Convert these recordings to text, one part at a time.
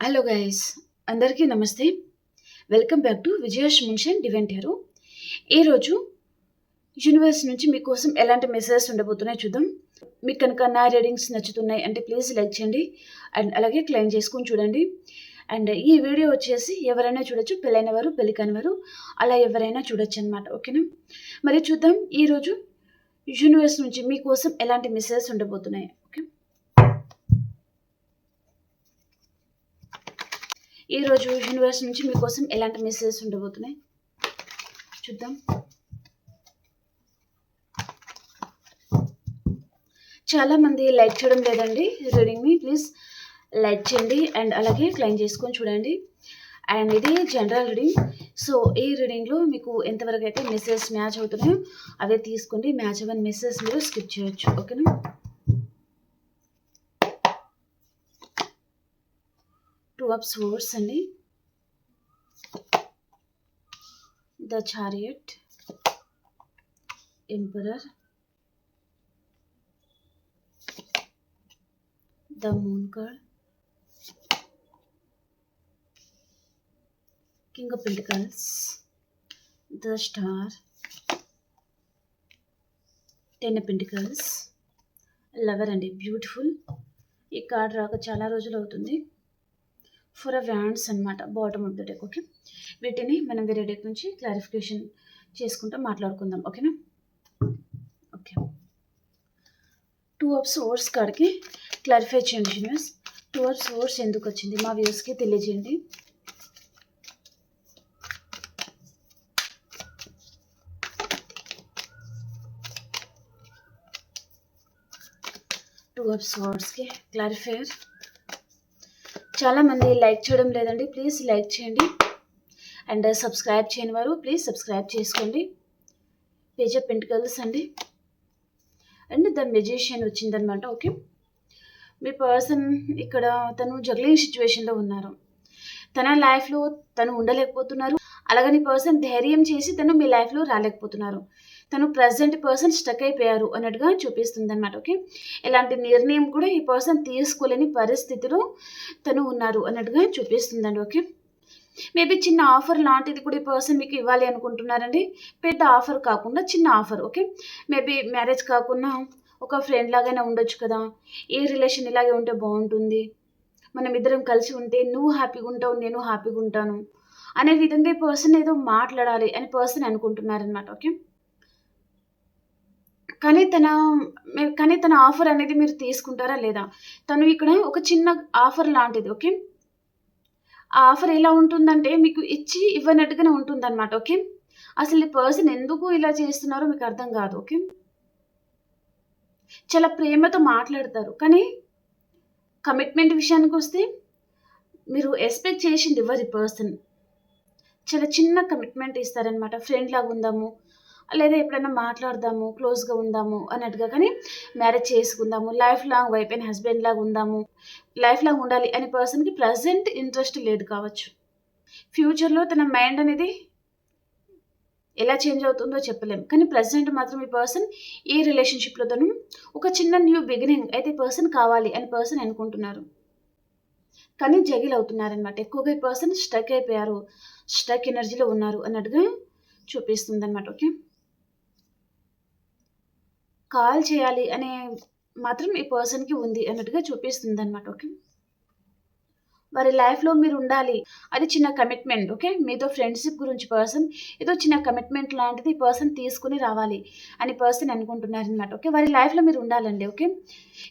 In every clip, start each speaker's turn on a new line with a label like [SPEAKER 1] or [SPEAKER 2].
[SPEAKER 1] Hello guys, అందరికీ నమస్తే. Welcome back to Vijaya's mansion divine tarot. ఈరోజు యూనివర్స్ నుంచి మీకోసం ఎలాంటి మెసేజెస్ ఉండబోతున్నాయి చూద్దాం. మీకు కనుక నా రీడింగ్స్ నచ్చుతున్నాయి అంటే ప్లీజ్ లైక్ చేయండి అండ్ అలాగే క్లెయిమ్ చేసుకొని చూడండి. అండ్ ఈ వీడియో వచ్చేసి ఎవరైనా చూడొచ్చు, పెళ్ళైన వారు, పెళ్లి కాని వారు, అలా ఎవరైనా చూడొచ్చు అనమాట. ఓకేనా? మరి చూద్దాం ఈరోజు యూనివర్స్ నుంచి మీకోసం ఎలాంటి మెసేజెస్ ఉండబోతున్నాయి. ఓకే, ఈరోజు యూనివర్స్ నుంచి మీకోసం ఎలాంటి మెసేజెస్ ఉండబోతున్నాయి చూద్దాం. చాలామంది లైక్ చేయడం లేదండి రీడింగ్ని. ప్లీజ్ లైక్ చేయండి అండ్ అలాగే క్లెయిమ్ చేసుకొని చూడండి. అండ్ ఇది జనరల్ రీడింగ్. సో ఈ రీడింగ్లో మీకు ఎంతవరకు అయితే మెసేజెస్ మ్యాచ్ అవుతున్నాయో అవే తీసుకోండి. మ్యాచ్ అవ్వని మెసేజ్ మీరు స్కిప్ చేయొచ్చు. ఓకేనా? టూ ఆఫ్ స్వర్డ్స్ అండి, the chariot, emperor, the moon card, king of pentacles, the star, ten of pentacles, lover అండి. బ్యూటిఫుల్. ఈ కార్డ్ రాక చాలా రోజులు అవుతుంది. ఫర్ అ వ్యాండ్స్ అనమాట, bottom of the deck. Okay, వీటిని మనం వేరే డెక్ నుంచి క్లారిఫికేషన్ చేసుకుంటూ మాట్లాడుకుందాం. ఓకేనా? ఓకే, టూ ఆఫ్ సోర్స్ కార్డ్కి క్లారిఫై చేయండి యూనివర్స్. టూ ఆఫ్ సోర్స్ ఎందుకు వచ్చింది మా వ్యూస్కి తెలియజేయండి. టూ ఆఫ్ సోర్స్కి క్లారిఫైర్. చాలామంది లైక్ చేయడం లేదండి. ప్లీజ్ లైక్ చేయండి అండ్ సబ్స్క్రైబ్ చేయని వారు ప్లీజ్ సబ్స్క్రైబ్ చేసుకోండి. పేజ్ ఆఫ్ పెంటికల్స్ అండి అండ్ ద మెజిషియన్ వచ్చిందనమాట. ఓకే, మీ పర్సన్ ఇక్కడ తను జగ్లింగ్ సిచ్యువేషన్లో ఉన్నారు. తన లైఫ్లో తను ఉండలేకపోతున్నారు. అలాగని పర్సన్ ధైర్యం చేసి తను మీ లైఫ్లో రాలేకపోతున్నారు. తను ప్రజెంట్ పర్సన్ స్టక్ అయిపోయారు అన్నట్టుగా చూపిస్తుంది అనమాట. ఓకే, ఎలాంటి నిర్ణయం కూడా ఈ పర్సన్ తీసుకోలేని పరిస్థితిలో తను ఉన్నారు అన్నట్టుగా చూపిస్తుందండి. ఓకే, మేబీ చిన్న ఆఫర్ లాంటిది కూడా ఈ పర్సన్ మీకు ఇవ్వాలి అనుకుంటున్నారండి. పెద్ద ఆఫర్ కాకుండా చిన్న ఆఫర్. ఓకే, మేబీ మ్యారేజ్ కాకుండా ఒక ఫ్రెండ్ లాగానే ఉండొచ్చు కదా, ఏ రిలేషన్ ఇలాగే ఉంటే బాగుంటుంది, మనం ఇద్దరం కలిసి ఉంటే నువ్వు హ్యాపీగా ఉంటావు, నేను హ్యాపీగా ఉంటాను అనే విధంగా ఈ పర్సన్ ఏదో మాట్లాడాలి అని పర్సన్ అనుకుంటున్నారనమాట. ఓకే, కానీ తన ఆఫర్ అనేది మీరు తీసుకుంటారా లేదా? తను ఇక్కడ ఒక చిన్న ఆఫర్ లాంటిది. ఓకే, ఆ ఆఫర్ ఎలా ఉంటుందంటే మీకు ఇచ్చి ఇవ్వనట్టుగానే ఉంటుందన్నమాట. ఓకే, అసలు ఈ పర్సన్ ఎందుకు ఇలా చేస్తున్నారో మీకు అర్థం కాదు. ఓకే, చాలా ప్రేమతో మాట్లాడతారు కానీ కమిట్మెంట్ విషయానికి వస్తే మీరు ఎక్స్పెక్ట్ చేసింది ఇవ్వరు. ఈ పర్సన్ చాలా చిన్న కమిట్మెంట్ ఇస్తారనమాట. ఫ్రెండ్ లాగా ఉందాము, లేదా ఎప్పుడైనా మాట్లాడదాము, క్లోజ్గా ఉందాము అన్నట్టుగా. కానీ మ్యారేజ్ చేసుకుందాము, life long wife and husband లాగా ఉందాము, లైఫ్ లాంగ్ ఉండాలి అనే పర్సన్కి ప్రజెంట్ ఇంట్రెస్ట్ లేదు కావచ్చు. ఫ్యూచర్లో తన మైండ్ అనేది ఎలా చేంజ్ అవుతుందో చెప్పలేం. కానీ ప్రజెంట్ మాత్రం ఈ పర్సన్ ఈ రిలేషన్షిప్లో తను ఒక చిన్న న్యూ బిగినింగ్ అయితే పర్సన్ కావాలి అని పర్సన్ అనుకుంటున్నారు. కానీ జగిల్ అవుతున్నారనమాట. ఎక్కువగా ఈ పర్సన్ స్టక్ అయిపోయారు, స్టక్ ఎనర్జీలో ఉన్నారు అన్నట్టుగా చూపిస్తుంది అనమాట. ఓకే, కాల్ చేయాలి అనే మాత్రం ఈ పర్సన్కి ఉంది అన్నట్టుగా చూపిస్తుంది అనమాట. ఓకే, వారి లైఫ్లో మీరు ఉండాలి, అది చిన్న కమిట్మెంట్. ఓకే, మీతో ఫ్రెండ్షిప్ గురించి పర్సన్ ఏదో చిన్న కమిట్మెంట్ లాంటిది ఈ పర్సన్ తీసుకుని రావాలి అని పర్సన్ అనుకుంటున్నారనమాట. ఓకే, వారి లైఫ్లో మీరు ఉండాలండి. ఓకే,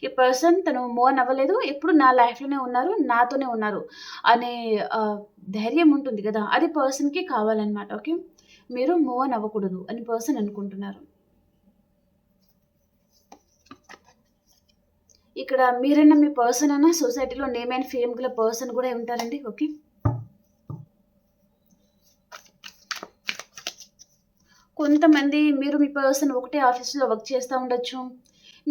[SPEAKER 1] ఈ పర్సన్ తను మూవ్ ఆన్ అవ్వలేదు, ఎప్పుడు నా లైఫ్లోనే ఉన్నారు, నాతోనే ఉన్నారు అనే ధైర్యం ఉంటుంది కదా, అది పర్సన్కి కావాలన్నమాట. ఓకే, మీరు మూవ్ ఆన్ అవ్వకూడదు అని పర్సన్ అనుకుంటున్నారు. ఇక్కడ మీరైనా మీ పర్సన్ అయినా సొసైటీలో నేమ్ అండ్ ఫేమ్ గల పర్సన్ కూడా ఉంటారండి. ఓకే, కొంతమంది మీరు మీ పర్సన్ ఒకటే ఆఫీస్లో వర్క్ చేస్తూ ఉండొచ్చు.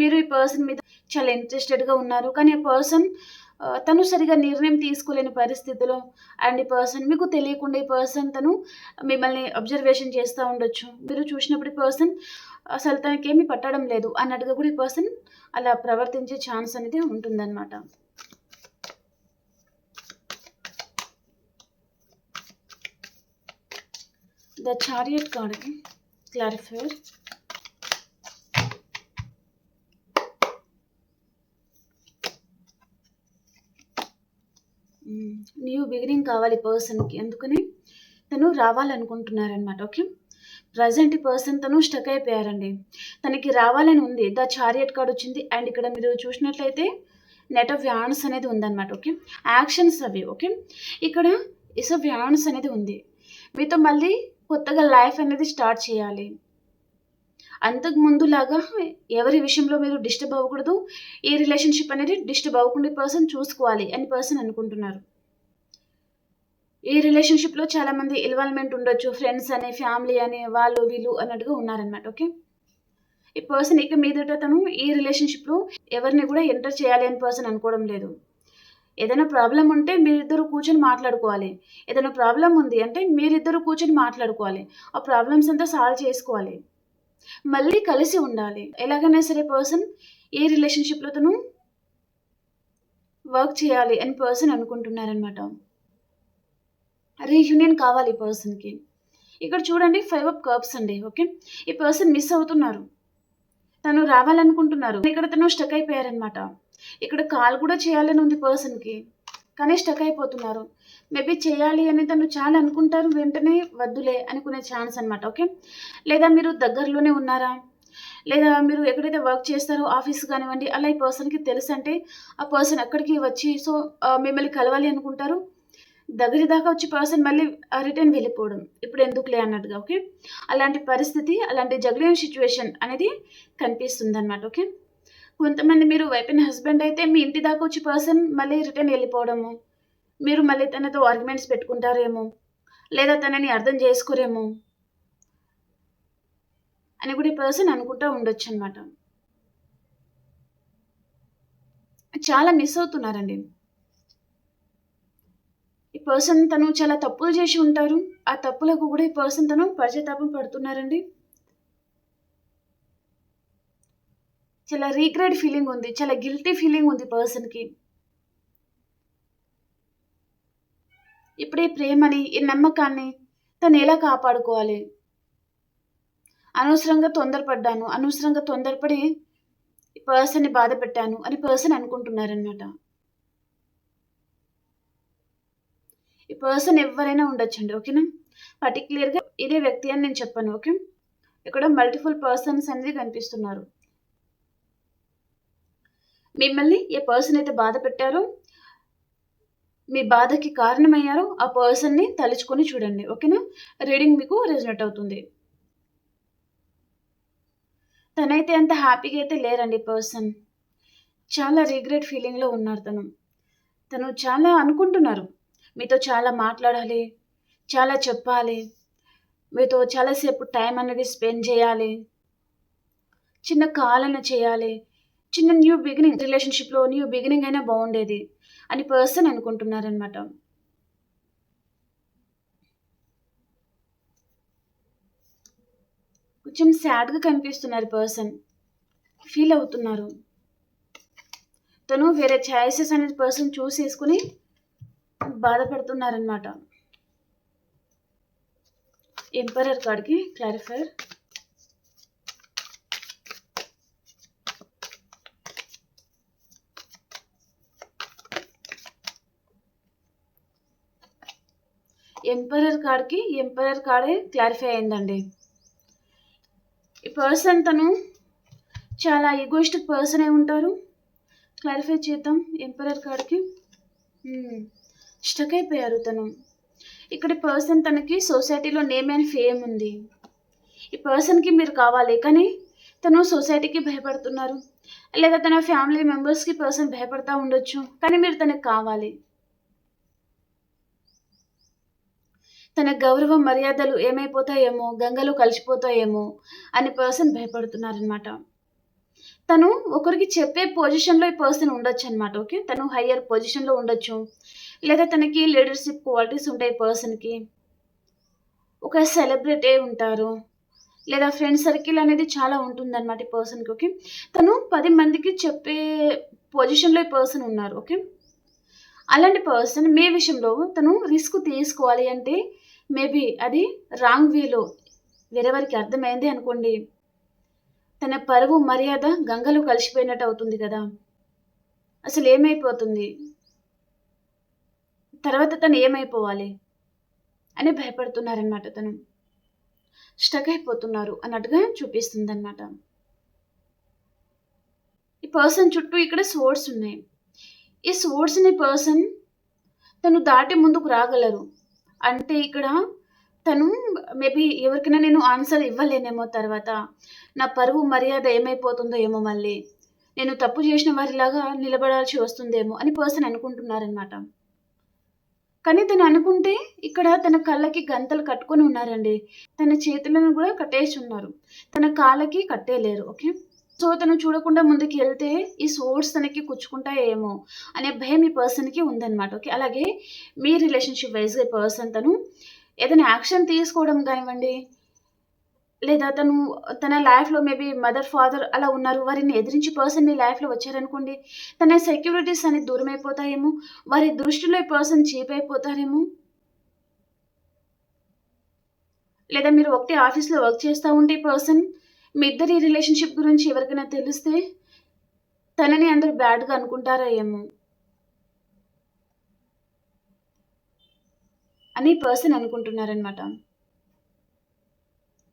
[SPEAKER 1] మీరు ఈ పర్సన్ మీద చాలా ఇంట్రెస్టెడ్గా ఉన్నారు కానీ ఈ పర్సన్ తను సరిగా నిర్ణయం తీసుకోలేని పరిస్థితిలో అండ్ ఈ పర్సన్ మీకు తెలియకుండా ఈ పర్సన్ తను మిమ్మల్ని అబ్జర్వేషన్ చేస్తూ ఉండొచ్చు. మీరు చూసినప్పుడు ఈ పర్సన్ అసలు తనకేమీ పట్టడం లేదు అన్నట్టుగా కూడా ఈ పర్సన్ అలా ప్రవర్తించే ఛాన్స్ అనేది ఉంటుందన్నమాట. ద చారియట్ కార్డ్కి క్లారిఫైర్. న్యూ బిగినింగ్ కావాలి పర్సన్కి, అందుకని తను రావాలనుకుంటున్నారనమాట. ఓకే, ప్రజెంట్ ఈ పర్సన్ తను స్టక్ అయిపోయారండి, తనకి రావాలని ఉంది. ద చారియట్ కార్డ్ వచ్చింది. అండ్ ఇక్కడ మీరు చూసినట్లయితే నెట్ ఆఫ్ వ్యాన్స్ అనేది ఉందన్నమాట. ఓకే, యాక్షన్స్ అవి. ఓకే, ఇక్కడ ఇస్ ఆఫ్ వ్యాన్స్ అనేది ఉంది. మీతో మళ్ళీ కొత్తగా లైఫ్ అనేది స్టార్ట్ చేయాలి. అంతకు ముందులాగా ఎవరి విషయంలో మీరు డిస్టర్బ్ అవ్వకూడదు, ఈ రిలేషన్షిప్ అనేది డిస్టర్బ్ అవ్వకుండా పర్సన్ చూసుకోవాలి అని పర్సన్ అనుకుంటున్నారు. ఈ రిలేషన్షిప్లో చాలామంది ఇన్వాల్వ్మెంట్ ఉండొచ్చు, ఫ్రెండ్స్ అని, ఫ్యామిలీ అని, వాళ్ళు వీళ్ళు అన్నట్టుగా ఉన్నారనమాట. ఓకే, ఈ పర్సన్ ఇక మీదట తను ఈ రిలేషన్షిప్లో ఎవరిని కూడా ఎంటర్ చేయాలి అని పర్సన్ అనుకోవడం లేదు. ఏదైనా ప్రాబ్లం ఉంటే మీరిద్దరు కూర్చొని మాట్లాడుకోవాలి. ఏదైనా ప్రాబ్లం ఉంది అంటే మీరిద్దరు కూర్చొని మాట్లాడుకోవాలి, ఆ ప్రాబ్లమ్స్ అంతా సాల్వ్ చేసుకోవాలి, మళ్ళీ కలిసి ఉండాలి. ఎలాగైనా సరే పర్సన్ ఈ రిలేషన్షిప్లో తను వర్క్ చేయాలి అని పర్సన్ అనుకుంటున్నారనమాట. రీయూనియన్ కావాలి పర్సన్కి. ఇక్కడ చూడండి 5 ఆఫ్ కప్స్ అండి. ఓకే, ఈ పర్సన్ మిస్ అవుతున్నారు, తను రావాలనుకుంటున్నారు, ఇక్కడ తను స్టక్ అయిపోయారనమాట. ఇక్కడ కాల్ కూడా చేయాలని ఉంది పర్సన్కి, కానీ స్టక్ అయిపోతున్నారు. మేబీ చేయాలి అని తను చాలా అనుకుంటారు, వెంటనే వద్దులే అనుకునే ఛాన్స్ అనమాట. ఓకే, లేదా మీరు దగ్గరలోనే ఉన్నారా, లేదా మీరు ఎక్కడైతే వర్క్ చేస్తారో ఆఫీస్ కానివ్వండి, అలా ఈ పర్సన్కి తెలుసు అంటే ఆ పర్సన్ అక్కడికి వచ్చి మిమ్మల్ని కలవాలి అనుకుంటారు. దగ్గర దాకా వచ్చి పర్సన్ మళ్ళీ రిటర్న్ వెళ్ళిపోవడం, ఇప్పుడు ఎందుకులే అన్నట్టుగా. ఓకే, అలాంటి పరిస్థితి, అలాంటి జగ్లింగ్ సిచ్యువేషన్ అనేది కనిపిస్తుంది అనమాట. ఓకే, కొంతమంది మీరు వైఫ్ అండ్ హస్బెండ్ అయితే మీ ఇంటి దాకా వచ్చి పర్సన్ మళ్ళీ రిటర్న్ వెళ్ళిపోవడము, మీరు మళ్ళీ తనతో ఆర్గ్యుమెంట్స్ పెట్టుకుంటారేమో, లేదా తనని అర్థం చేసుకోరేమో అని కూడా పర్సన్ అనుకుంటూ ఉండొచ్చు అనమాట. చాలా మిస్ అవుతున్నారండి. ఈ పర్సన్ తను చాలా తప్పులు చేసి ఉంటారు, ఆ తప్పులకు కూడా ఈ పర్సన్ తను పశ్చాత్తాపం పడుతున్నారండి. చాలా రీగ్రెట్ ఫీలింగ్ ఉంది, చాలా గిల్టీ ఫీలింగ్ ఉంది పర్సన్కి. ఇప్పుడు ఈ ప్రేమని, ఈ నమ్మకాన్ని తను ఎలా కాపాడుకోవాలి? అనవసరంగా తొందరపడ్డాను, అనవసరంగా తొందరపడి ఈ పర్సన్ని బాధ పెట్టాను అని పర్సన్ అనుకుంటున్నారనమాట. ఈ పర్సన్ ఎవరైనా ఉండొచ్చండి. ఓకేనా, పర్టికులర్గా ఇదే వ్యక్తి అని నేను చెప్పాను. ఓకే, ఇక్కడ మల్టిపుల్ పర్సన్స్ అనేది కనిపిస్తున్నారు. మిమ్మల్ని ఏ పర్సన్ అయితే బాధ పెట్టారో, మీ బాధకి కారణమయ్యారో ఆ పర్సన్ని తలుచుకొని చూడండి. ఓకేనా, రీడింగ్ మీకు రెజొనేట్ అవుతుంది. తనైతే అంత హ్యాపీగా అయితే లేరండి పర్సన్, చాలా రిగ్రెట్ ఫీలింగ్లో ఉన్నారు. తను చాలా అనుకుంటున్నారు, మీతో చాలా మాట్లాడాలి, చాలా చెప్పాలి, మీతో చాలాసేపు టైం అనేది స్పెండ్ చేయాలి, చిన్న కాలన చేయాలి, చిన్న న్యూ బిగినింగ్, రిలేషన్షిప్లో న్యూ బిగినింగ్ అయినా బాగుండేది అని పర్సన్ అనుకుంటున్నారనమాట. కొంచెం సాడ్గా కనిపిస్తున్నారు పర్సన్, ఫీల్ అవుతున్నారు. తను వేరే ఛాయిసెస్ అనేది పర్సన్ చూస్ చేసుకుని బాధపడుతున్నారనమాట. ఎంపరర్ కార్డ్కి క్లారిఫైర్. ఎంపరర్ కార్డే క్లారిఫై అయిందండి. ఈ పర్సన్ తను చాలా ఈగోయిస్టిక్ పర్సన్ అయి ఉంటారు. క్లారిఫై చేద్దాం. ఎంపరర్ కార్డ్కి స్టక్ అయిపోయారు తను. ఇక్కడ పర్సన్ తనకి సొసైటీలో నేమ్ అండ్ ఫేమ్ ఉంది. ఈ పర్సన్కి మీరు కావాలి, కానీ తను సొసైటీకి భయపడుతున్నారు, లేదా తన ఫ్యామిలీ మెంబర్స్కి పర్సన్ భయపడతా ఉండొచ్చు, కానీ మీరు తనకు కావాలి. తన గౌరవ మర్యాదలు ఏమైపోతాయేమో, గంగలో కలిసిపోతాయేమో అని పర్సన్ భయపడుతున్నారనమాట. తను ఒకరికి చెప్పే పొజిషన్లో ఈ పర్సన్ ఉండొచ్చు అనమాట. ఓకే, తను హయ్యర్ పొజిషన్లో ఉండొచ్చు, లేదా తనకి లీడర్షిప్ క్వాలిటీస్ ఉంటాయి పర్సన్కి, ఒక సెలబ్రిటీ ఉంటారు, లేదా ఫ్రెండ్ సర్కిల్ అనేది చాలా ఉంటుందన్నమాట ఈ పర్సన్కి. ఓకే, తను 10 మందికి చెప్పే పొజిషన్లో ఈ పర్సన్ ఉన్నారు. ఓకే, అలాంటి పర్సన్ మీ విషయంలో తను రిస్క్ తీసుకోవాలి అంటే మేబీ అది రాంగ్ వేలో వేరే వారికి అర్థమైంది అనుకోండి, తన పరువు మర్యాద గంగలో కలిసిపోయినట్టు అవుతుంది కదా. అసలు ఏమైపోతుంది, తర్వాత తను ఏమైపోవాలి అని భయపడుతున్నారనమాట. తను స్టక్ అయిపోతున్నారు అన్నట్టుగా చూపిస్తుంది అనమాట. ఈ పర్సన్ చుట్టూ ఇక్కడ సోర్స్ ఉన్నాయి. ఈ సోర్స్ని పర్సన్ తను దాటి ముందుకు రాగలరు. అంటే ఇక్కడ తను మేబీ ఎవరికైనా నేను ఆన్సర్ ఇవ్వలేనేమో, తర్వాత నా పరువు మర్యాద ఏమైపోతుందో ఏమో, మళ్ళీ నేను తప్పు చేసిన వారిలాగా నిలబడాల్సి వస్తుందేమో అని పర్సన్ అనుకుంటున్నారనమాట. కానీ తను అనుకుంటే ఇక్కడ తన కళ్ళకి గంతలు కట్టుకొని ఉన్నారండి. తన చేతులను కూడా కట్టేసి ఉన్నారు, తన కాళ్ళకి కట్టేలేరు. ఓకే, సో తను చూడకుండా ముందుకు వెళ్తే ఈ సోర్స్ తనకి కుచ్చుకుంటాయేమో అనే భయం ఈ పర్సన్కి ఉందన్నమాట. ఓకే, అలాగే మీ రిలేషన్షిప్ వైజ్గా ఈ పర్సన్ తను ఏదైనా యాక్షన్ తీసుకోవడం కానివ్వండి, లేదా తన లైఫ్లో మేబీ మదర్ ఫాదర్ అలా ఉన్నారు, వారిని ఎదిరించి పర్సన్ మీ లైఫ్లో వచ్చారనుకోండి, తన సెక్యూరిటీస్ అనేది దూరం అయిపోతాయేమో, వారి దృష్టిలో ఈ పర్సన్ చీప్ అయిపోతారేమో. లేదా మీరు ఒకటే ఆఫీస్లో వర్క్ చేస్తూ ఉంటే పర్సన్ మీ ఇద్దరి రిలేషన్షిప్ గురించి ఎవరికైనా తెలిస్తే తనని అందరూ బ్యాడ్గా అనుకుంటారా ఏమో అని పర్సన్ అనుకుంటున్నారనమాట.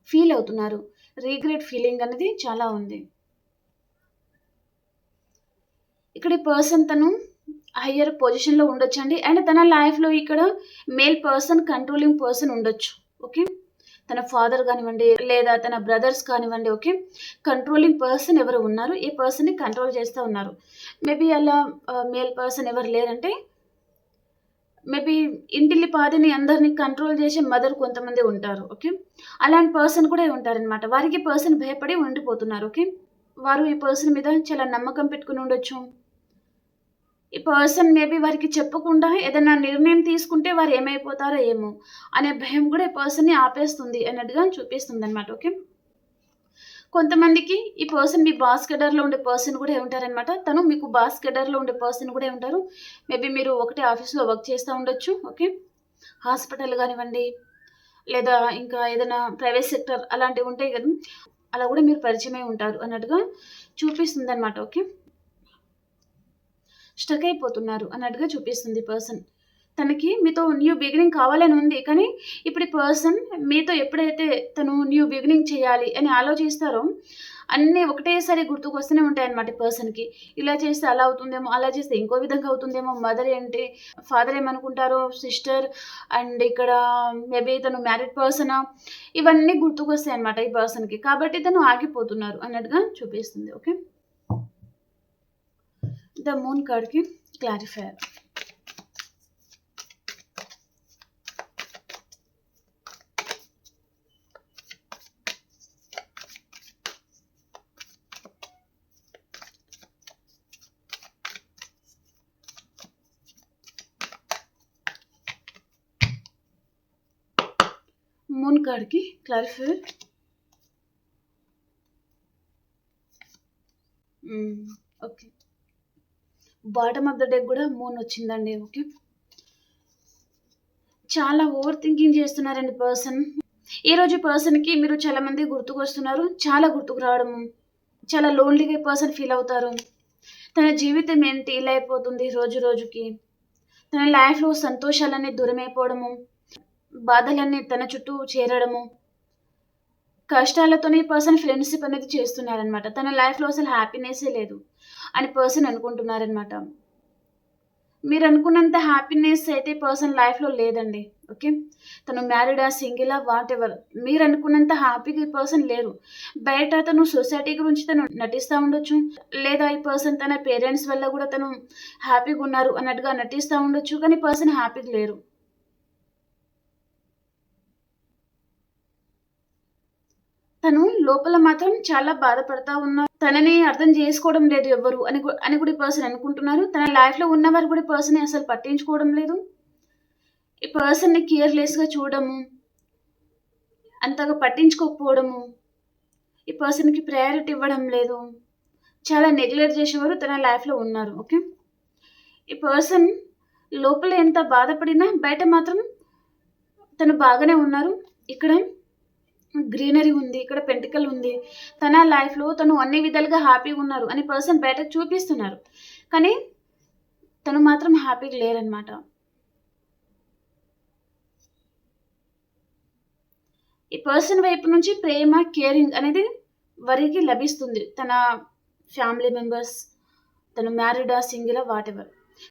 [SPEAKER 1] ఫీల్ అవుతున్నారు, రీగ్రెట్ ఫీలింగ్ అనేది చాలా ఉంది. ఇక్కడ ఈ పర్సన్ తను హయ్యర్ పొజిషన్లో ఉండొచ్చండి. అండ్ తన లైఫ్లో ఇక్కడ మేల్ పర్సన్, కంట్రోలింగ్ పర్సన్ ఉండొచ్చు. ఓకే, తన ఫాదర్ కానివ్వండి, లేదా తన బ్రదర్స్ కానివ్వండి. ఓకే, కంట్రోలింగ్ పర్సన్ ఎవరు ఉన్నారు, ఈ పర్సన్ని కంట్రోల్ చేస్తూ ఉన్నారు. మేబీ అలా మేల్ పర్సన్ ఎవరు లేరంటే మేబీ ఇంటిల్లి పాదిని అందరినీ కంట్రోల్ చేసే మదర్ కొంతమంది ఉంటారు. ఓకే, అలాంటి పర్సన్ కూడా ఉంటారనమాట. వారికి పర్సన్ భయపడి ఉండిపోతున్నారు. ఓకే, వారు ఈ పర్సన్ మీద చాలా నమ్మకం పెట్టుకుని ఉండొచ్చు. ఈ పర్సన్ మేబీ వారికి చెప్పకుండా ఏదైనా నిర్ణయం తీసుకుంటే వారు ఏమైపోతారో ఏమో అనే భయం కూడా ఈ పర్సన్ని ఆపేస్తుంది అన్నట్టుగా చూపిస్తుంది అనమాట. ఓకే, కొంతమందికి ఈ పర్సన్ మీ బాస్ కెడర్లో ఉండే పర్సన్ కూడా ఉంటారనమాట. తను మీకు బాస్ కెడర్లో ఉండే పర్సన్ కూడా ఉంటారు. మేబీ మీరు ఒకటే ఆఫీస్లో వర్క్ చేస్తూ ఉండొచ్చు. ఓకే, హాస్పిటల్ కానివ్వండి, లేదా ఇంకా ఏదైనా ప్రైవేట్ సెక్టర్ అలాంటివి ఉంటాయి కదా, అలా కూడా మీరు పరిచయమై ఉంటారు అన్నట్టుగా చూపిస్తుంది అనమాట. ఓకే, స్టక్ అయిపోతున్నారు అన్నట్టుగా చూపిస్తుంది పర్సన్. తనకి మీతో న్యూ బిగినింగ్ కావాలని ఉంది, కానీ ఇప్పుడు ఈ పర్సన్ మీతో ఎప్పుడైతే తను న్యూ బిగినింగ్ చేయాలి అని ఆలోచిస్తారో అన్నీ ఒకటేసారి గుర్తుకు వస్తూనే ఉంటాయన్నమాట. పర్సన్కి ఇలా చేస్తే అలా అవుతుందేమో, అలా చేస్తే ఇంకో విధంగా అవుతుందేమో, మదర్ ఏంటి, ఫాదర్ ఏమనుకుంటారో, సిస్టర్, అండ్ ఇక్కడ మేబీ తను మ్యారీడ్ పర్సనా, ఇవన్నీ గుర్తుకు వస్తాయి అన్నమాట ఈ పర్సన్కి. కాబట్టి తను ఆగిపోతున్నారు అన్నట్టుగా చూపిస్తుంది. ఓకే, ద మూన్ కార్డ్కి క్లారిఫైయర్. మూన్ కార్డ్కి clarifier. Okay, bottom of the deck కూడా మూన్ వచ్చిందండి. ఓకే, చాలా ఓవర్ థింకింగ్ చేస్తున్నారండి పర్సన్. ఈరోజు పర్సన్కి మీరు చాలామంది గుర్తుకు వస్తున్నారు, చాలా గుర్తుకు రావడము, చాలా లోన్లీగా పర్సన్ ఫీల్ అవుతారు. తన జీవితం ఏంటి ఇలా అయిపోతుంది రోజు రోజుకి, తన లైఫ్లో సంతోషాలన్నీ దూరమైపోవడము, బాధలన్నీ తన చుట్టూ చేరడము, కష్టాలతోనే పర్సన్ ఫ్రెండ్షిప్ అనేది చేస్తున్నారనమాట. తన లైఫ్లో అసలు హ్యాపీనెస్సే లేదు అని పర్సన్ అనుకుంటున్నారనమాట. మీరు అనుకున్నంత హ్యాపీనెస్ అయితే పర్సన్ లైఫ్లో లేదండి. ఓకే, తను మ్యారీడా, సింగిలా, వాట్ ఎవర్, మీరు అనుకున్నంత హ్యాపీగా ఈ పర్సన్ లేరు. బయట తను సొసైటీ గురించి తను నటిస్తూ ఉండొచ్చు, లేదా ఈ పర్సన్ తన పేరెంట్స్ వల్ల కూడా తను హ్యాపీగా ఉన్నారు అన్నట్టుగా నటిస్తూ ఉండొచ్చు, కానీ పర్సన్ హ్యాపీగా లేరు. తను లోపల మాత్రం చాలా బాధపడతా ఉన్నారు. తనని అర్థం చేసుకోవడం లేదు ఎవ్వరు అని కూడా ఈ పర్సన్ అనుకుంటున్నారు. తన లైఫ్లో ఉన్నవారు కూడా ఈ పర్సన్ అసలు పట్టించుకోవడం లేదు. ఈ పర్సన్ని కేర్లెస్గా చూడడము, అంతగా పట్టించుకోకపోవడము, ఈ పర్సన్కి ప్రయారిటీ ఇవ్వడం లేదు, చాలా నెగ్లెక్ట్ చేసేవారు తన లైఫ్లో ఉన్నారు. ఓకే, ఈ పర్సన్ లోపల ఎంత బాధపడినా బయట మాత్రం తను బాగానే ఉన్నారు. ఇక్కడ గ్రీనరీ ఉంది, ఇక్కడ పెంటికల్ ఉంది. తన లైఫ్లో తను అన్ని విధాలుగా హ్యాపీగా ఉన్నారు అని పర్సన్ బయటకు చూపిస్తున్నారు. కానీ తను మాత్రం హ్యాపీగా లేరనమాట. ఈ పర్సన్ వైపు నుంచి ప్రేమ, కేరింగ్ అనేది వారికి లభిస్తుంది. తన ఫ్యామిలీ మెంబర్స్, తను మ్యారీడా, సింగిలా, వాటెవర్.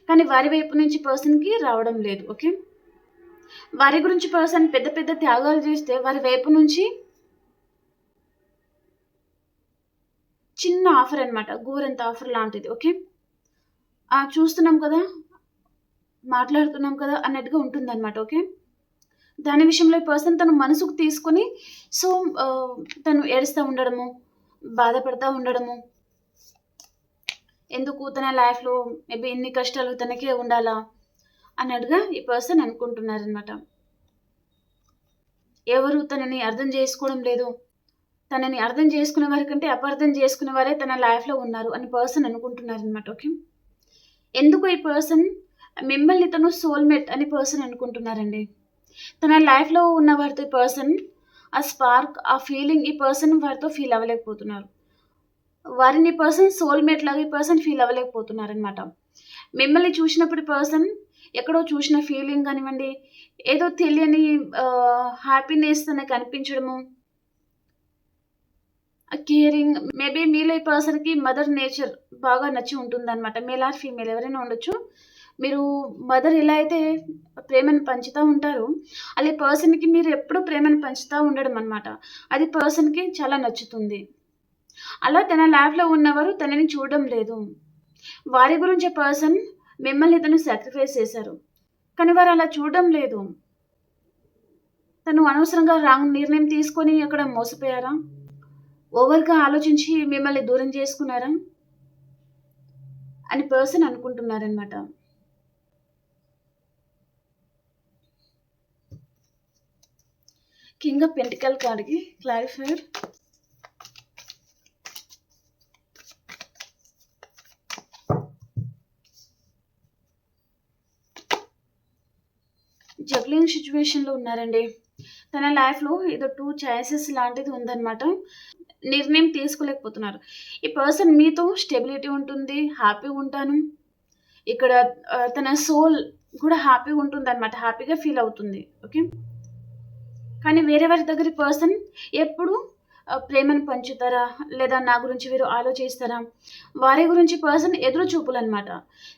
[SPEAKER 1] కానీ వారి వైపు నుంచి పర్సన్కి రావడం లేదు. ఓకే, వారి గురించి పర్సన్ పెద్ద పెద్ద త్యాగాలు చేస్తే వారి వైపు నుంచి చిన్న ఆఫర్ అనమాట, గోరంత ఆఫర్ లాంటిది. ఓకే, చూస్తున్నాం కదా, మాట్లాడుతున్నాం కదా అన్నట్టుగా ఉంటుంది అనమాట. ఓకే, దాని విషయంలో పర్సన్ తన మనసుకు తీసుకొని సో తను ఏడుస్తూ ఉండడము, బాధపడతా ఉండడము, ఎందుకు తన లైఫ్లో మేబీ ఇన్ని కష్టాలు తనకే ఉండాలా అన్నట్టుగా ఈ పర్సన్ అనుకుంటున్నారనమాట. ఎవరు తనని అర్థం చేసుకోవడం లేదు, తనని అర్థం చేసుకునే వారి కంటే అపార్థం చేసుకునే వారే తన లైఫ్లో ఉన్నారు అని పర్సన్ అనుకుంటున్నారనమాట. ఓకే, ఎందుకు ఈ పర్సన్ మిమ్మల్ని తను సోల్మేట్ అని పర్సన్ అనుకుంటున్నారండి. తన లైఫ్లో ఉన్న వారితో పర్సన్ ఆ స్పార్క్, ఆ ఫీలింగ్ ఈ పర్సన్ వారితో ఫీల్ అవ్వలేకపోతున్నారు. వారిని పర్సన్ సోల్మేట్ లాగా ఈ పర్సన్ ఫీల్ అవ్వలేకపోతున్నారు అనమాట. మిమ్మల్ని చూసినప్పుడు పర్సన్ ఎక్కడో చూసిన ఫీలింగ్ కానివ్వండి, ఏదో తెలియని హ్యాపీనెస్ తనకు అనిపించడము, కేరింగ్, మేబీ మీలో ఈ పర్సన్కి మదర్ నేచర్ బాగా నచ్చి ఉంటుంది అనమాట. మేల్ ఆర్ ఫీమేల్ ఎవరైనా ఉండొచ్చు. మీరు మదర్ ఎలా అయితే ప్రేమను పంచుతూ ఉంటారో అలా పర్సన్కి మీరు ఎప్పుడూ ప్రేమను పంచుతూ ఉండడం అనమాట. అది పర్సన్కి చాలా నచ్చుతుంది. అలా తన లైఫ్లో ఉన్నవారు తనని చూడడం లేదు. వారి గురించి పర్సన్ మిమ్మల్ని తను సాక్రిఫైస్ చేశారు, కానీ వారు అలా చూడడం లేదు. తను అనవసరంగా రాంగ్ నిర్ణయం తీసుకొని అక్కడ మోసపోయారా, ఓవర్గా ఆలోచించి మిమ్మల్ని దూరం చేసుకున్నారా అని పర్సన్ అనుకుంటున్నారనమాట. కింగ్ ఆఫ్ పెంటికల్ కార్డ్కి క్లారిఫైర్. జగ్లింగ్ సిచ్యువేషన్లో ఉన్నారండి. తన లైఫ్లో ఏదో 2 చాయిసెస్ లాంటిది ఉందన్నమాట. నిర్ణయం తీసుకోలేకపోతున్నారు. ఈ పర్సన్ మీతో స్టెబిలిటీ ఉంటుంది, హ్యాపీగా ఉంటాను, ఇక్కడ తన సోల్ కూడా హ్యాపీగా ఉంటుంది అనమాట, హ్యాపీగా ఫీల్ అవుతుంది. ఓకే, కానీ వేరే వారి దగ్గర పర్సన్ ఎప్పుడు ప్రేమను పంచుతారా, లేదా నా గురించి వీరు ఆలోచిస్తారా, వారి గురించి పర్సన్ ఎదురు చూపులు అనమాట.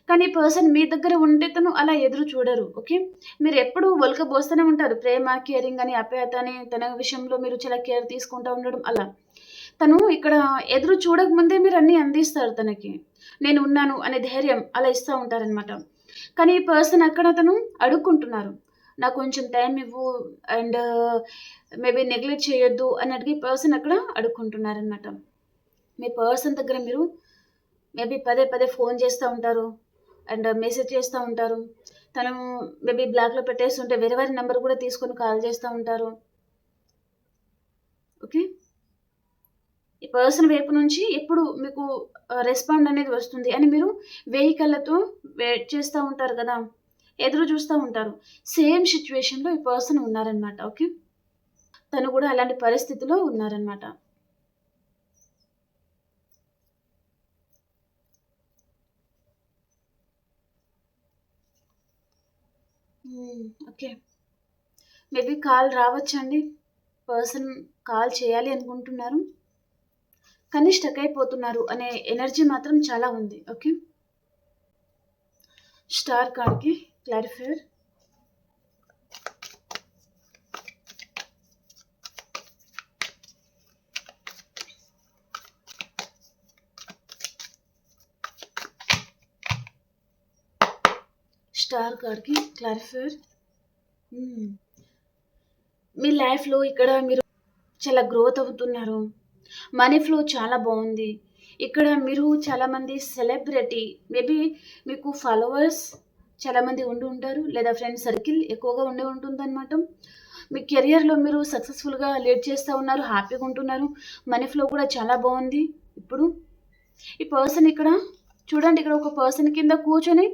[SPEAKER 1] కానీ పర్సన్ మీ దగ్గర ఉంటే తను అలా ఎదురు చూడరు. ఓకే, మీరు ఎప్పుడు ఒలకబోస్తూనే ఉంటారు, ప్రేమ, కేరింగ్ అని, ఆప్యాయత అని, తన విషయంలో మీరు చాలా కేర్ తీసుకుంటూ ఉండడం. అలా తను ఇక్కడ ఎదురు చూడకముందే మీరు అన్నీ అందిస్తారు తనకి, నేను ఉన్నాను అనే ధైర్యం అలా ఇస్తూ ఉంటారనమాట. కానీ ఈ పర్సన్ అక్కడ తను అడుక్కుంటున్నారు, నాకు కొంచెం టైం ఇవ్వు అండ్ మేబీ నెగ్లెక్ట్ చేయొద్దు అన్నట్టుగా ఈ పర్సన్ అక్కడ అడుక్కుంటున్నారనమాట. మీ పర్సన్ దగ్గర మీరు మేబీ పదే పదే ఫోన్ చేస్తూ ఉంటారు అండ్ మెసేజ్ చేస్తూ ఉంటారు. తను మేబీ బ్లాక్లో పెట్టేస్తుంటే వేరే వారి నెంబర్ కూడా తీసుకొని కాల్ చేస్తూ ఉంటారు. ఓకే, ఈ పర్సన్ వైపు నుంచి ఎప్పుడు మీకు రెస్పాండ్ అనేది వస్తుంది అని మీరు వెహికల్లతో వెయిట్ చేస్తూ ఉంటారు కదా, ఎదురు చూస్తూ ఉంటారు. సేమ్ సిచ్యువేషన్లో ఈ పర్సన్ ఉన్నారనమాట. ఓకే, తను కూడా అలాంటి పరిస్థితిలో ఉన్నారనమాట. ఓకే, మేబీ కాల్ రావచ్చండి. పర్సన్ కాల్ చేయాలి అనుకుంటున్నారు కానీ స్టక్ అయిపోతున్నారు అనే ఎనర్జీ మాత్రం చాలా ఉంది. ఓకే, స్టార్ కార్డ్కి క్లారిఫైర్. స్టార్ కార్డ్కి క్లారిఫైర్. మీ లైఫ్లో ఇక్కడ మీరు చాలా గ్రోత్ అవుతున్నారు, మనీ ఫ్లో చాలా బాగుంది. ఇక్కడ మీరు చాలామంది సెలబ్రిటీ, మేబీ మీకు ఫాలోవర్స్ చాలామంది ఉండి ఉంటారు, లేదా ఫ్రెండ్ సర్కిల్ ఎక్కువగా ఉండి ఉంటుందన్నమాట. మీ కెరియర్లో మీరు సక్సెస్ఫుల్గా లీడ్ చేస్తూ ఉన్నారు, హ్యాపీగా ఉంటున్నారు, మనీ ఫ్లో కూడా చాలా బాగుంది. ఇప్పుడు ఈ పర్సన్ ఇక్కడ చూడండి, ఇక్కడ ఒక పర్సన్ కింద కూర్చొని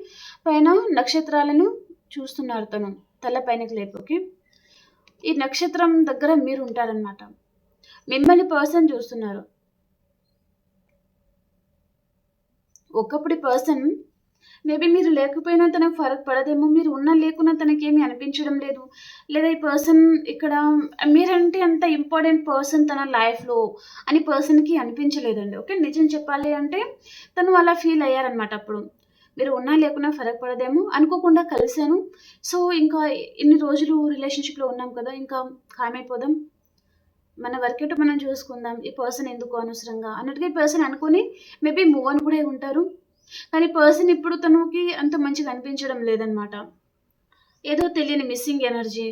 [SPEAKER 1] పైన నక్షత్రాలను చూస్తున్నారు, తను తల పైనకి లేపు. ఓకే, ఈ నక్షత్రం దగ్గర మీరు ఉంటారనమాట. మిమ్మల్ని పర్సన్ చూస్తున్నారు. ఒకప్పుడు పర్సన్ మేబీ మీరు లేకపోయినా తనకు ఫరక్ పడదేమో, మీరు ఉన్నా లేకున్నా తనకేమీ అనిపించడం లేదు. లేదా ఈ పర్సన్ ఇక్కడ మీరంటే అంత ఇంపార్టెంట్ పర్సన్ తన లైఫ్‌లో అని పర్సన్‌కి అనిపించలేదండి. ఓకే. నిజం చెప్పాలి అంటే తను అలా ఫీల్ అయ్యారనమాట అప్పుడు. మీరు ఉన్నా లేకున్నా ఫరక్ పడదేమో, అనుకోకుండా కలిసాను. సో, ఇంకా ఇన్ని రోజులు రిలేషన్‌షిప్‌లో ఉన్నాం కదా! ఇంకా ఖాయం అయిపోదాం. మన వర్కేంటో మనం చూసుకుందాం. ఈ పర్సన్ ఎందుకు అనవసరంగా అన్నట్టుగా ఈ పర్సన్ అనుకోని మేబీ మూవ్ ఆన్ కూడా అయి ఉంటారు. కానీ పర్సన్ ఇప్పుడు తనకి అంత మంచిగా అనిపించడం లేదనమాట. ఏదో తెలియని మిస్సింగ్ ఎనర్జీ.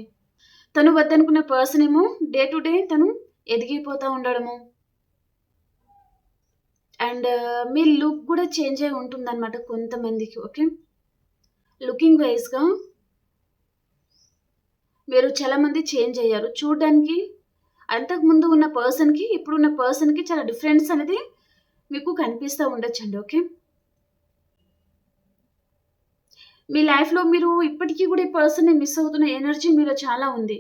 [SPEAKER 1] తను వద్దనుకున్న పర్సన్ ఏమో డే టు డే తను ఎదిగిపోతా ఉండడము. అండ్ మీ లుక్ కూడా చేంజ్ అయి ఉంటుందన్నమాట కొంతమందికి. ఓకే. లుకింగ్ వైస్‌గా మీరు చాలా మంది చేంజ్ అయ్యారు. చూడ్డానికి అంతకుముందు ఉన్న పర్సన్‌కి, ఇప్పుడున్న పర్సన్‌కి చాలా డిఫరెన్స్ అనేది మీకు కనిపిస్తా ఉండొచ్చండి. ఓకే. మీ లైఫ్‌లో మీరు ఇప్పటికి కూడా ఈ పర్సన్‌ని మిస్ అవుతున్న ఎనర్జీ మీలో చాలా ఉంది.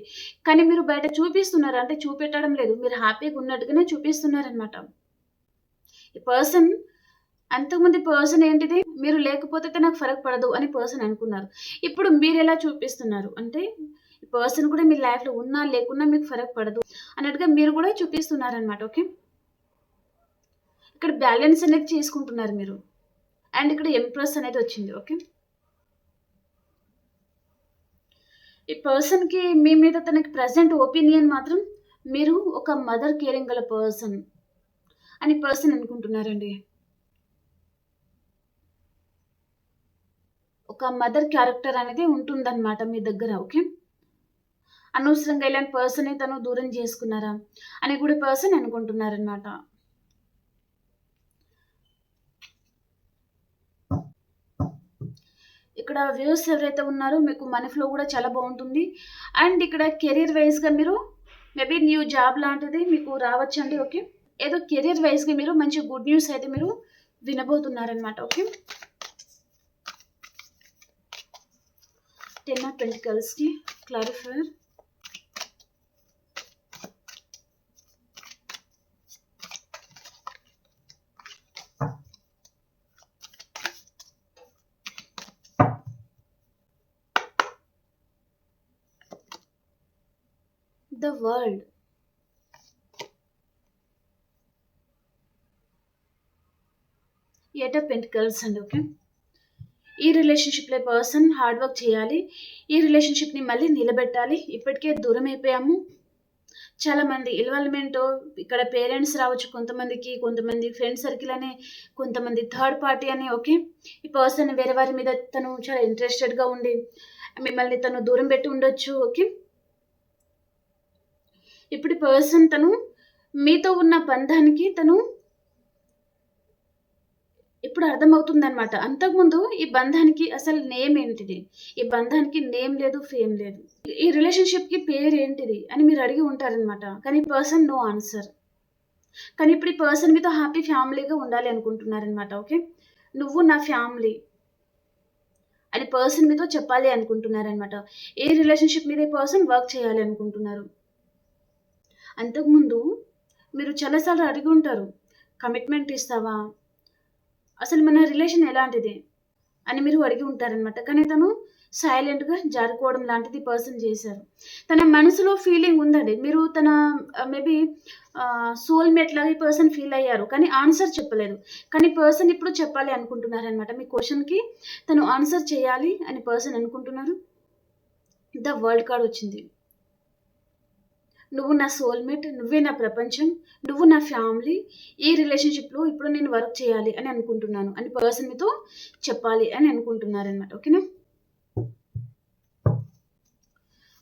[SPEAKER 1] కానీ మీరు బయట చూపిస్తున్నారు. అంటే చూపెట్టడం లేదు. మీరు హ్యాపీగా ఉన్నట్టుగానే చూపిస్తున్నారనమాట. ఈ పర్సన్ అంతకుముందు పర్సన్ ఏంటిది? మీరు లేకపోతే నాకు ఫరక్ పడదు అని పర్సన్ అనుకున్నారు. ఇప్పుడు మీరెలా చూపిస్తున్నారు? అంటే ఈ పర్సన్ కూడా మీ లైఫ్‌లో ఉన్నా, లేకున్నా మీకు ఫరక్ పడదు అన్నట్టుగా మీరు కూడా చూపిస్తున్నారనమాట. ఓకే. ఇక్కడ బ్యాలెన్స్ అనేది చేసుకుంటున్నారు మీరు. అండ్ ఇక్కడ ఎంప్రెస్ అనేది వచ్చింది. ఓకే. ఈ పర్సన్‌కి మీ మీద తనకి ప్రెజెంట్ ఒపీనియన్ మాత్రం మీరు ఒక మదర్ కేరింగ్ గల పర్సన్ అని పర్సన్ అనుకుంటున్నారండి. ఒక మదర్ క్యారెక్టర్ అనేది ఉంటుందన్నమాట మీ దగ్గర. ఓకే. అనవసరంగా ఇలాంటి పర్సన్‌ని తను దూరం చేసుకున్నారా అని కూడా పర్సన్ అనుకుంటున్నారన్నమాట. ఇక్కడ వ్యూవర్స్ ఎవరైతే ఉన్నారో మీకు మనీ ఫ్లో కూడా చాలా బాగుంటుంది. అండ్ ఇక్కడ కెరీర్ వైస్‌గా మీరు మేబీ న్యూ జాబ్ లాంటిది మీకు రావచ్చండి. ఓకే. ఏదో కెరీర్ వైస్‌గా మీరు మంచి గుడ్ న్యూస్ అయితే మీరు వినబోతున్నారనమాట. ఓకే. 10 ఆఫ్ పెంటికల్స్‌కి clarifier. The world. Eight of pentacles అండి. ఓకే. ఈ రిలేషన్‌షిప్‌లో పర్సన్ హార్డ్ వర్క్ చేయాలి. ఈ రిలేషన్‌షిప్‌ని మళ్ళీ నిలబెట్టాలి. ఇప్పటికే దూరం అయిపోయాము. చాలామంది ఇన్వాల్వ్‌మెంట్ ఇక్కడ పేరెంట్స్ రావచ్చు కొంతమందికి, కొంతమంది ఫ్రెండ్ సర్కిల్ అని, కొంతమంది థర్డ్ పార్టీ అని. ఓకే. ఈ పర్సన్ వేరే వారి మీద తను చాలా ఇంట్రెస్టెడ్‌గా ఉండి మిమ్మల్ని తను దూరం పెట్టి ఉండొచ్చు. ఓకే. ఇప్పుడు పర్సన్ తను మీతో ఉన్న బంధానికి తను ఇప్పుడు అర్థమవుతుందనమాట. అంతకుముందు ఈ బంధానికి అసలు నేమ్ ఏంటిది? ఈ బంధానికి నేమ్ లేదు, ఫేమ్ లేదు. ఈ రిలేషన్‌షిప్‌కి పేరేంటిది అని మీరు అడిగి ఉంటారనమాట. కానీ పర్సన్ నో ఆన్సర్. కానీ ఇప్పుడు ఈ పర్సన్ మీతో హ్యాపీ ఫ్యామిలీగా ఉండాలి అనుకుంటున్నారనమాట. ఓకే. నువ్వు నా ఫ్యామిలీ అని పర్సన్ మీతో చెప్పాలి అనుకుంటున్నారనమాట. ఏ రిలేషన్‌షిప్ మీద ఈ పర్సన్ వర్క్ చేయాలి అనుకుంటున్నారు. అంతకుముందు మీరు చాలా సార్లు అడిగి ఉంటారు. కమిట్మెంట్ ఇస్తావా? అసలు మన రిలేషన్ ఎలాంటిది? అని మీరు అడిగి ఉంటారనమాట. కానీ తను సైలెంట్‌గా జారుకోవడం లాంటిది పర్సన్ చేశారు. తన మనసులో ఫీలింగ్ ఉందండి. మీరు తన మేబీ సోల్‌మేట్ లాగా ఈ పర్సన్ ఫీల్ అయ్యారు. కానీ ఆన్సర్ చెప్పలేదు. కానీ పర్సన్ ఇప్పుడు చెప్పాలి అనుకుంటున్నారనమాట. మీ క్వెషన్‌కి తను ఆన్సర్ చేయాలి అని పర్సన్ అనుకుంటున్నారు. ద వరల్డ్ కార్డ్ వచ్చింది. నువ్వు నా సోల్‌మేట్, నువ్వే నా ప్రపంచం, నువ్వు నా ఫ్యామిలీ. ఈ రిలేషన్‌షిప్‌లో ఇప్పుడు నేను వర్క్ చేయాలి అని అనుకుంటున్నాను అని పర్సన్ మీతో చెప్పాలి అని అనుకుంటున్నారనమాట. ఓకేనా?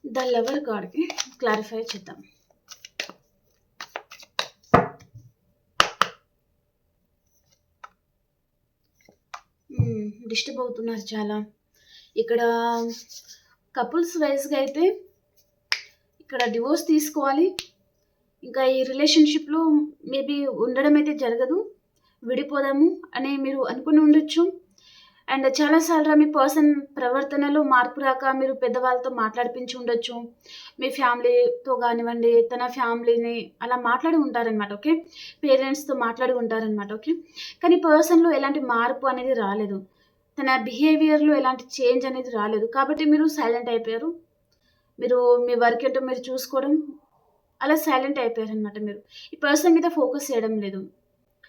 [SPEAKER 1] ద లవర్ కార్డ్‌కి క్లారిఫై చేద్దాం. డిస్టర్బ్ అవుతున్నారు చాలా. ఇక్కడ కపుల్స్ వైస్‌గా అయితే ఇక్కడ డివోర్స్ తీసుకోవాలి. ఇంకా ఈ రిలేషన్‌షిప్‌లో మేబీ ఉండడం అయితే జరగదు. విడిపోదాము అని మీరు అనుకుని ఉండొచ్చు. అండ్ చాలాసార్లు మీ పర్సన్ ప్రవర్తనలో మార్పు రాక మీరు పెద్దవాళ్ళతో మాట్లాడిపించి ఉండొచ్చు. మీ ఫ్యామిలీతో కానివ్వండి, తన ఫ్యామిలీని అలా మాట్లాడి ఉంటారనమాట. ఓకే. పేరెంట్స్‌తో మాట్లాడి ఉంటారనమాట. ఓకే. కానీ పర్సన్‌లో ఎలాంటి మార్పు అనేది రాలేదు. తన బిహేవియర్‌లో ఎలాంటి చేంజ్ అనేది రాలేదు. కాబట్టి మీరు సైలెంట్ అయిపోయారు. మీరు మీ వర్క్ ఏంటో మీరు చూసుకోవడం, అలా సైలెంట్ అయిపోయారనమాట మీరు. ఈ పర్సన్ మీద ఫోకస్ చేయడం లేదు.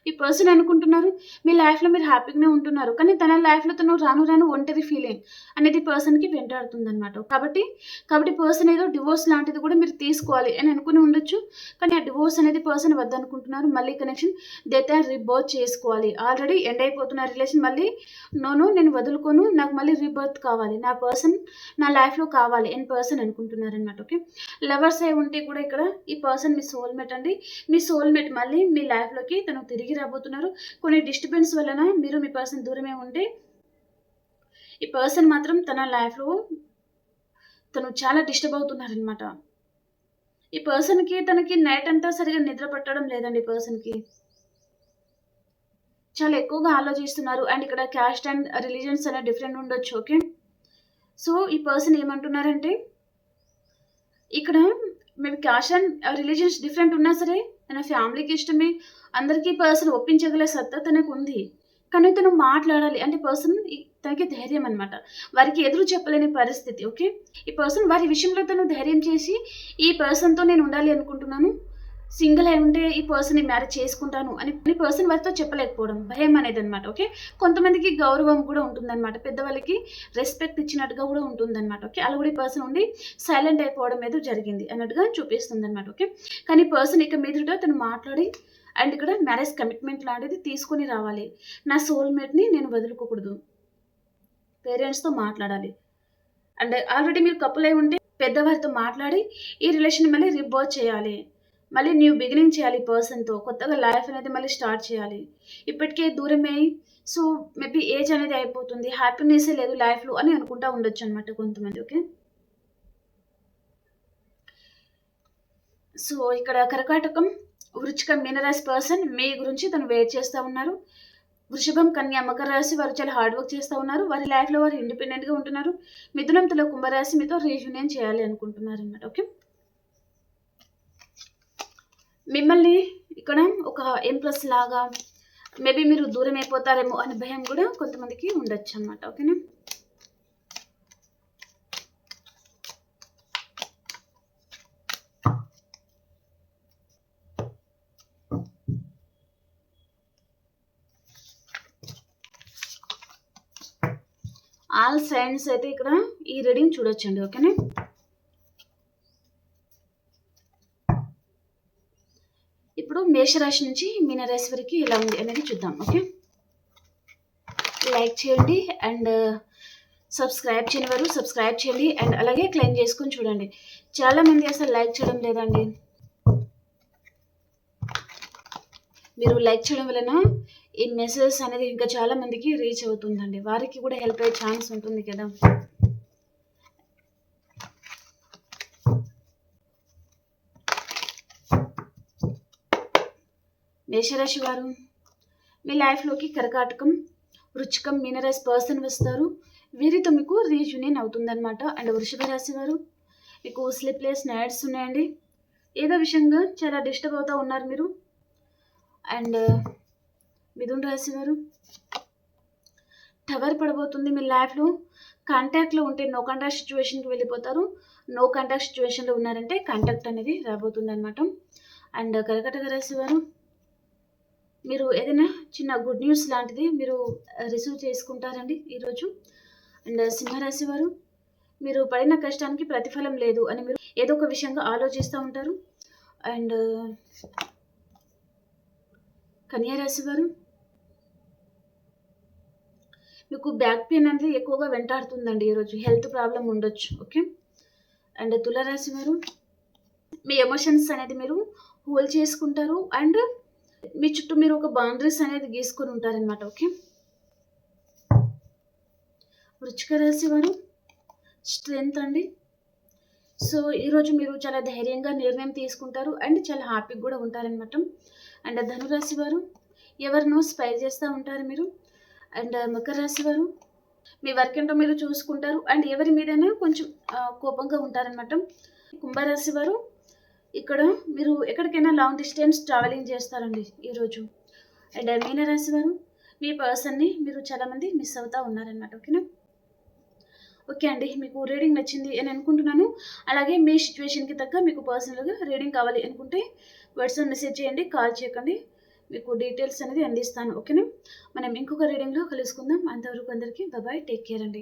[SPEAKER 1] ఈ పర్సన్ అనుకుంటున్నారు మీ లైఫ్‌లో మీరు హ్యాపీగానే ఉంటున్నారు. కానీ తన లైఫ్‌లో తను రాను రాను ఒంటరి ఫీలింగ్ అనేది పర్సన్‌కి వెంటాడుతుందనమాట. కాబట్టి పర్సన్ ఏదో డివోర్స్ లాంటిది కూడా మీరు తీసుకోవాలి అని అనుకుని ఉండొచ్చు. కానీ ఆ డివోర్స్ అనేది పర్సన్ వద్దనుకుంటున్నారు. మళ్ళీ కనెక్షన్ డెత్ అండ్ రీబర్త్ చేసుకోవాలి. ఆల్రెడీ ఎండ్ అయిపోతున్న రిలేషన్ మళ్ళీ నేను వదులుకోను. నాకు మళ్ళీ రీబర్త్ కావాలి. నా పర్సన్ నా లైఫ్‌లో కావాలి అని పర్సన్ అనుకుంటున్నారనమాట. ఓకే. లవర్స్ అయి ఉంటే కూడా ఇక్కడ ఈ పర్సన్ మీ సోల్‌మేట్ అండి. మీ సోల్‌మేట్ మళ్ళీ మీ లైఫ్‌లోకి తను తిరిగి రాబోతున్నారు. కొన్ని డిస్టర్బెన్స్ వలన మీరు మీ పర్సన్ దూరమే ఉంటే, ఈ పర్సన్ మాత్రం తన లైఫ్‌లో తను చాలా డిస్టర్బ్ అవుతున్నారనమాట. ఈ పర్సన్‌కి తనకి నైట్ అంతా సరిగ్గా నిద్ర పట్టడం లేదండి ఈ పర్సన్‌కి. చాలా ఎక్కువగా ఆలోచిస్తున్నారు. అండ్ ఇక్కడ క్యాస్ట్ అండ్ రిలీజియన్స్ అనేవి డిఫరెంట్ ఉండొచ్చు. ఓకే. సో, ఈ పర్సన్ ఏమంటున్నారంటే, ఇక్కడ maybe caste and religions different ఉన్నా సరే, తన ఫ్యామిలీకి ఇష్టమే. అందరికీ పర్సన్ ఒప్పించగల సత్తా తనకుంది. కానీ తను మాట్లాడాలి. అంటే పర్సన్ తనకి ధైర్యం అనమాట. వారికి ఎదురు చెప్పలేని పరిస్థితి. ఓకే. ఈ పర్సన్ వారి విషయంలో తను ధైర్యం చేసి, ఈ పర్సన్‌తో నేను ఉండాలి అనుకుంటున్నాను. సింగిల్ అయి ఉంటే ఈ పర్సన్‌ని మ్యారేజ్ చేసుకుంటాను అని పర్సన్ వారితో చెప్పలేకపోవడం. భయం అనేదనమాట. ఓకే. కొంతమందికి గౌరవం కూడా ఉంటుందనమాట. పెద్దవాళ్ళకి రెస్పెక్ట్ ఇచ్చినట్టుగా కూడా ఉంటుందనమాట. ఓకే. అలా కూడా ఈ పర్సన్ ఉండి సైలెంట్ అయిపోవడం ఏదో జరిగింది అన్నట్టుగా చూపిస్తుందనమాట. ఓకే. కానీ పర్సన్ ఇక మీదట తను మాట్లాడి అండ్ ఇక్కడ మ్యారేజ్ కమిట్మెంట్ లాంటిది తీసుకొని రావాలి. నా సోల్‌మేట్‌ని నేను వదులుకోకూడదు. పేరెంట్స్‌తో మాట్లాడాలి. అండ్ ఆల్రెడీ మీరు కపుల్ అయి ఉంటే పెద్దవారితో మాట్లాడి ఈ రిలేషన్ మళ్ళీ రీబర్త్ చేయాలి. మళ్ళీ న్యూ బిగినింగ్ చేయాలి ఈ పర్సన్‌తో. కొత్తగా లైఫ్ అనేది మళ్ళీ స్టార్ట్ చేయాలి. ఇప్పటికే దూరమై సో, మేబీ ఏజ్ అనేది అయిపోతుంది. హ్యాపీనెస్సే లేదు లైఫ్‌లో అని అనుకుంటా ఉండొచ్చనమాట కొంతమంది. ఓకే. సో, ఇక్కడ కర్కాటకం, వృచ్చికం, మీనరాశి పర్సన్ మీ గురించి తను వెయిట్ చేస్తా ఉన్నారు. వృషభం, కన్య, మకర రాశి వారు చాలా హార్డ్ వర్క్ చేస్తా ఉన్నారు. వారి లైఫ్‌లో వారు ఇండిపెండెంట్‌గా ఉంటున్నారు. మిథునం, తుల, కుంభరాశి మీతో రీయూనియన్ చేయాలి అనుకుంటున్నారనమాట. ఓకే. మిమ్మల్ని ఇక్కడ ఒక ఎంప్రెస్ లాగా మేబీ మీరు దూరం అయిపోతారేమో అనే భయం కూడా కొంతమందికి ఉండొచ్చనమాట. ఓకేనా. ఆల్ సైన్స్ అయితే ఇక్కడ ఈ రీడింగ్ చూడొచ్చండి. ఓకేనా. ఇప్పుడు మేషరాశి నుంచి మీనరాశి వరకు ఎలా ఉంది అనేది చూద్దాం. ఓకే. లైక్ చేయండి అండ్ సబ్స్క్రైబ్ చేయని వారు సబ్స్క్రైబ్ చేయండి అండ్ అలాగే క్లెయిమ్ చేసుకొని చూడండి. చాలామంది అసలు లైక్ చేయడం లేదండి. మీరు లైక్ చేయడం వలన ఈ మెసేజ్ అనేది ఇంకా చాలా మందికి రీచ్ అవుతుందండి. వారికి కూడా హెల్ప్ అయ్యే ఛాన్స్ ఉంటుంది కదా. మేషరాశి వారు మీ లైఫ్‌లోకి కర్కాటకం, వృచ్చికం, మీనరాశి పర్సన్ వస్తారు. వీరితో మీకు రీయూనియన్ అవుతుందనమాట. అండ్ వృషభ రాశి వారు మీకు స్లీప్‌లెస్ నైట్స్ ఉన్నాయండి. ఏదో విషయంగా చాలా డిస్టర్బ్ అవుతా ఉన్నారు మీరు. అండ్ మిథున రాశి వారు టవర్ పడబోతుంది మీ లైఫ్‌లో. కాంటాక్ట్‌లో ఉంటే నో కాంటాక్ట్ సిచ్యువేషన్‌కి వెళ్ళిపోతారు. నో కాంటాక్ట్ సిచ్యువేషన్‌లో ఉన్నారంటే కాంటాక్ట్ అనేది రాబోతుందనమాట. అండ్ కర్కాటక రాశి వారు మీరు ఏదైనా చిన్న గుడ్ న్యూస్ లాంటిది మీరు రిసీవ్ చేసుకుంటారండి ఈరోజు. అండ్ సింహరాశి వారు మీరు పడిన కష్టానికి ప్రతిఫలం లేదు అని మీరు ఏదో ఒక విషయంగా ఆలోచిస్తూ ఉంటారు. అండ్ కన్యా రాశి వారు మీకు బ్యాక్ పెయిన్ అనేది ఎక్కువగా వెంటాడుతుందండి ఈరోజు. హెల్త్ ప్రాబ్లం ఉండొచ్చు. ఓకే. అండ్ తులారాశి వారు మీ ఎమోషన్స్ అనేది మీరు హోల్డ్ చేసుకుంటారు అండ్ మీ చుట్టూ మీరు ఒక బౌండరీస్ అనేది గీసుకొని ఉంటారనమాట. ఓకే. వృశ్చిక రాశి వారు స్ట్రెంగ్త్ అండి. సో, ఈరోజు మీరు చాలా ధైర్యంగా నిర్ణయం తీసుకుంటారు అండ్ చాలా హ్యాపీగా కూడా ఉంటారనమాట. అండ్ ధనురాశి వారు ఎవరినో స్పై చేస్తూ ఉంటారు మీరు. అండ్ మకర రాశి వారు మీ వర్క్ ఏంటో మీరు చూసుకుంటారు అండ్ ఎవరి మీదైనా కొంచెం కోపంగా ఉంటారనమాట. కుంభరాశి వారు ఇక్కడ మీరు ఎక్కడికైనా లాంగ్ డిస్టెన్స్ ట్రావెలింగ్ చేస్తారండి ఈరోజు. అండ్ మీనరాశి వారు మీ పర్సన్ని మీరు చాలామంది మిస్ అవుతూ ఉన్నారనమాట. ఓకేనా? ఓకే అండి, మీకు రీడింగ్ నచ్చింది అని అనుకుంటున్నాను. అలాగే మీ సిచ్యువేషన్కి తగ్గ మీకు పర్సనల్గా రీడింగ్ కావాలి అనుకుంటే వాట్సాప్ మెసేజ్ చేయండి, కాల్ చేయకండి, మీకు డీటెయిల్స్ అనేది అందిస్తాను. ఓకేనా? మనం ఇంకొక రీడింగ్లో కలుసుకుందాం. అంతవరకు అందరికీ బాయ్, టేక్ కేర్ అండి.